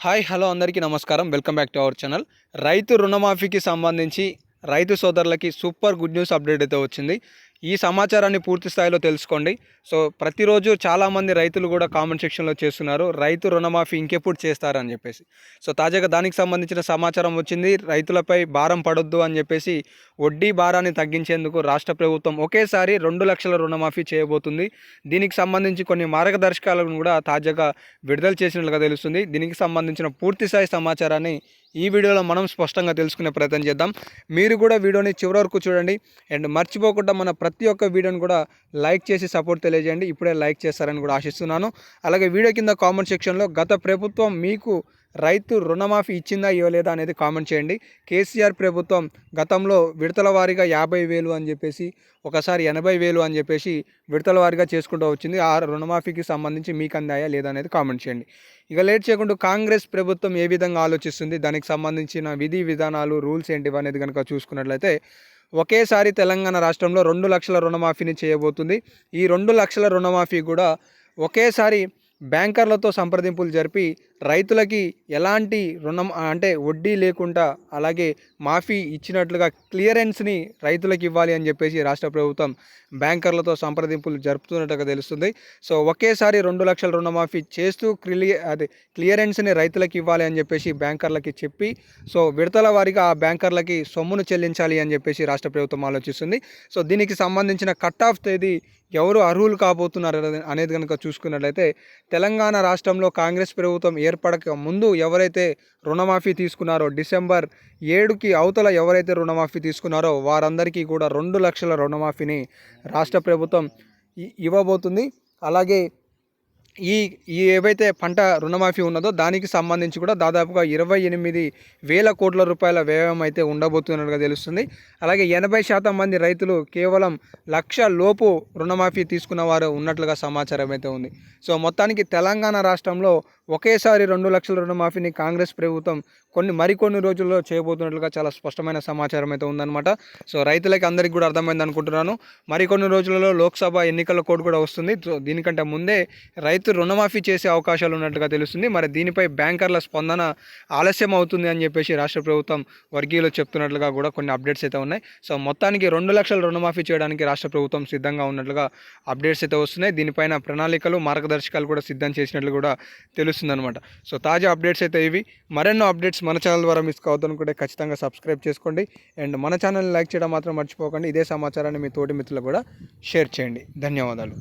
Hi hello అందరికీ నమస్కారం. Welcome back to our channel. రైతు రుణమాఫీకి సంబంధించి రైతు సోదరులకి సూపర్ గుడ్ న్యూస్ అప్డేట్ అయితే వచ్చింది. ఈ సమాచారాన్ని పూర్తి స్థాయిలో తెలుసుకోండి. సో ప్రతిరోజు చాలామంది రైతులు కూడా కామెంట్ సెక్షన్లో చేస్తున్నారు, రైతు రుణమాఫీ ఇంకెప్పుడు చేస్తారని చెప్పేసి. సో తాజాగా దానికి సంబంధించిన సమాచారం వచ్చింది. రైతులపై భారం పడొద్దు అని చెప్పేసి వడ్డీ భారాన్ని తగ్గించేందుకు రాష్ట్ర ప్రభుత్వం ఒకేసారి 2 లక్షల రుణమాఫీ చేయబోతుంది. దీనికి సంబంధించి కొన్ని మార్గదర్శకాలను కూడా తాజాగా విడుదల చేసినట్లుగా తెలుస్తుంది. దీనికి సంబంధించిన పూర్తిస్థాయి సమాచారాన్ని ఈ వీడియోలో మనం స్పష్టంగా తెలుసుకునే ప్రయత్నం చేద్దాం. మీరు కూడా వీడియోని చివరి వరకు చూడండి. అండ్ మర్చిపోకుండా మన ప్రతి ఒక్క వీడియోని కూడా లైక్ చేసి సపోర్ట్ తెలియజేయండి. ఇప్పుడే లైక్ చేస్తారని కూడా ఆశిస్తున్నాను. అలాగే వీడియో కింద కామెంట్ సెక్షన్లో గత ప్రభుత్వం మీకు రైతు రుణమాఫీ ఇచ్చిందా ఇవ్వలేదా అనేది కామెంట్ చేయండి. కేసీఆర్ ప్రభుత్వం గతంలో విడతల వారీగా 50,000 అని చెప్పేసి, ఒకసారి 80,000 అని చెప్పేసి విడతల వారీగా చేసుకుంటూ వచ్చింది. ఆ రుణమాఫీకి సంబంధించి మీకు అందాయా లేదా అనేది కామెంట్ చేయండి. ఇక లేట్ చేయకుండా కాంగ్రెస్ ప్రభుత్వం ఏ విధంగా ఆలోచిస్తుంది, దానికి సంబంధించిన విధి విధానాలు, రూల్స్ ఏంటివి అనేది కనుక చూసుకున్నట్లయితే, ఒకేసారి తెలంగాణ రాష్ట్రంలో 2 లక్షల రుణమాఫీని చేయబోతుంది. ఈ 2 లక్షల రుణమాఫీ కూడా ఒకేసారి బ్యాంకర్లతో సంప్రదింపులు జరిపి రైతులకి ఎలాంటి రుణం అంటే వడ్డీ లేకుండా అలాగే మాఫీ ఇచ్చినట్లుగా క్లియరెన్స్ని రైతులకు ఇవ్వాలి అని చెప్పేసి రాష్ట్ర ప్రభుత్వం బ్యాంకర్లతో సంప్రదింపులు జరుపుతున్నట్టుగా తెలుస్తుంది. సో ఒకేసారి 2 లక్షల రుణమాఫీ చేస్తూ క్లియరెన్స్ని రైతులకు ఇవ్వాలి అని చెప్పేసి బ్యాంకర్లకి చెప్పి, సో విడతల వారీగా ఆ బ్యాంకర్లకి సొమ్మును చెల్లించాలి అని చెప్పేసి రాష్ట్ర ప్రభుత్వం ఆలోచిస్తుంది. సో దీనికి సంబంధించిన కట్ ఆఫ్ తేదీ ఎవరు అర్హులు కాబోతున్నారు అనేది కనుక చూసుకున్నట్లయితే, తెలంగాణ రాష్ట్రంలో కాంగ్రెస్ ప్రభుత్వం ఏర్పడక ముందు ఎవరైతే రుణమాఫీ తీసుకున్నారో, డిసెంబర్ 7కి అవతల ఎవరైతే రుణమాఫీ తీసుకున్నారో వారందరికీ కూడా 2 లక్షల రుణమాఫీని రాష్ట్ర ప్రభుత్వం ఇవ్వబోతుంది. అలాగే ఈ ఈ ఏవైతే పంట రుణమాఫీ ఉన్నదో దానికి సంబంధించి కూడా దాదాపుగా 28,000 కోట్ల రూపాయల వ్యయం అయితే ఉండబోతున్నట్టుగా తెలుస్తుంది. అలాగే 80% మంది రైతులు కేవలం 1,00,000 లోపు రుణమాఫీ తీసుకున్న వారు ఉన్నట్లుగా సమాచారం అయితే ఉంది. సో మొత్తానికి తెలంగాణ రాష్ట్రంలో ఒకేసారి 2 లక్షల రుణమాఫీని కాంగ్రెస్ ప్రభుత్వం మరికొన్ని రోజుల్లో చేయబోతున్నట్లుగా చాలా స్పష్టమైన సమాచారం అయితే ఉందన్నమాట. సో రైతులకి అందరికీ కూడా అర్థమైంది అనుకుంటున్నాను. మరికొన్ని రోజులలో లోక్సభ ఎన్నికల కోడ్ కూడా వస్తుంది. సో దీనికంటే ముందే రైతు రుణమాఫీ చేసే అవకాశాలు ఉన్నట్టుగా తెలుస్తుంది. మరి దీనిపై బ్యాంకర్ల స్పందన ఆలస్యం అవుతుంది అని చెప్పేసి రాష్ట్ర ప్రభుత్వం వర్గీయులు చెప్తున్నట్లుగా కూడా కొన్ని అప్డేట్స్ అయితే ఉన్నాయి. సో మొత్తానికి 2 లక్షల రుణమాఫీ చేయడానికి రాష్ట్ర ప్రభుత్వం సిద్ధంగా ఉన్నట్లుగా అప్డేట్స్ అయితే వస్తున్నాయి. దీనిపైన ప్రణాళికలు, మార్గదర్శకాలు కూడా సిద్ధం చేసినట్లు కూడా తెలుస్తుంది అనమాట. సో తాజా అప్డేట్స్ అయితే ఇవి. మరెన్నో అప్డేట్స్ మన ఛానల్ ద్వారా మిస్ కావద్దు అనుకుంటే ఖచ్చితంగా సబ్స్క్రైబ్ చేసుకోండి. అండ్ మన ఛానల్ని లైక్ చేయడం మాత్రం మర్చిపోకండి. ఇదే సమాచారాన్ని మీ తోటి మిత్రులకు కూడా షేర్ చేయండి. ధన్యవాదాలు.